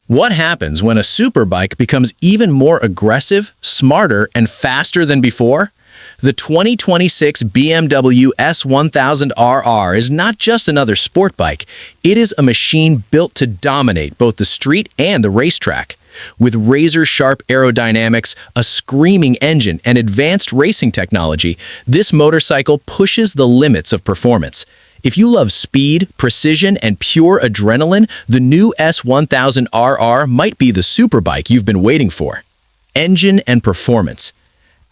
What happens when a superbike becomes even more aggressive, smarter, and faster than before? The 2026 BMW S1000RR is not just another sport bike. It is a machine built to dominate both the street and the racetrack. With razor-sharp aerodynamics, a screaming engine, and advanced racing technology, this motorcycle pushes the limits of performance. If you love speed, precision, and pure adrenaline, the new S1000RR might be the superbike you've been waiting for. Engine and performance.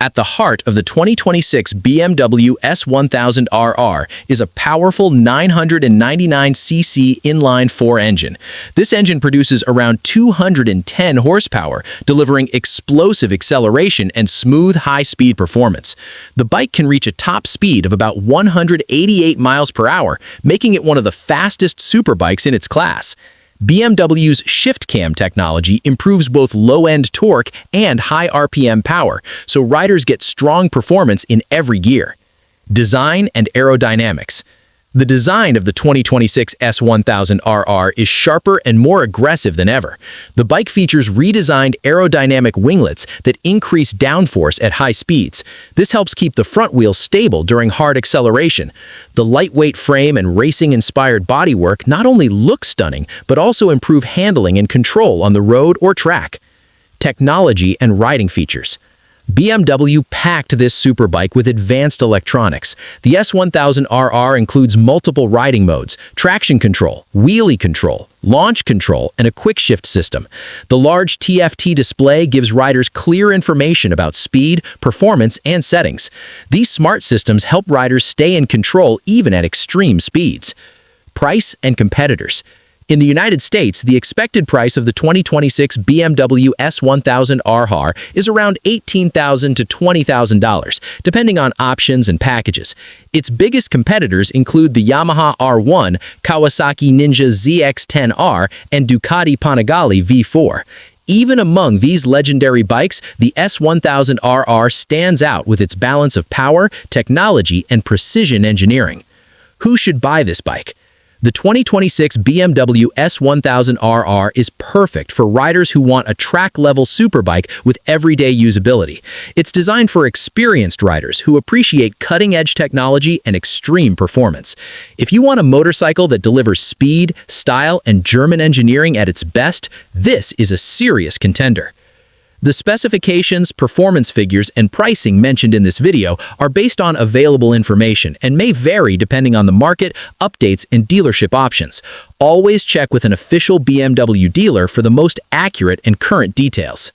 At the heart of the 2026 BMW S1000RR is a powerful 999cc inline-four engine. This engine produces around 210 horsepower, delivering explosive acceleration and smooth high-speed performance. The bike can reach a top speed of about 188 miles per hour, making it one of the fastest superbikes in its class. BMW's shift cam technology improves both low-end torque and high RPM power, so riders get strong performance in every gear. Design and aerodynamics. The design of the 2026 S1000RR is sharper and more aggressive than ever. The bike features redesigned aerodynamic winglets that increase downforce at high speeds. This helps keep the front wheel stable during hard acceleration. The lightweight frame and racing-inspired bodywork not only look stunning, but also improve handling and control on the road or track. Technology and riding features. BMW packed this superbike with advanced electronics. The S1000RR includes multiple riding modes, traction control, wheelie control, launch control, and a quick-shift system. The large TFT display gives riders clear information about speed, performance, and settings. These smart systems help riders stay in control even at extreme speeds. Price and competitors. In the United States, the expected price of the 2026 BMW S1000RR is around $18,000 to $20,000, depending on options and packages. Its biggest competitors include the Yamaha R1, Kawasaki Ninja ZX-10R, and Ducati Panigale V4. Even among these legendary bikes, the S1000RR stands out with its balance of power, technology, and precision engineering. Who should buy this bike? The 2026 BMW S1000RR is perfect for riders who want a track-level superbike with everyday usability. It's designed for experienced riders who appreciate cutting-edge technology and extreme performance. If you want a motorcycle that delivers speed, style, and German engineering at its best, this is a serious contender. The specifications, performance figures, and pricing mentioned in this video are based on available information and may vary depending on the market, updates, and dealership options. Always check with an official BMW dealer for the most accurate and current details.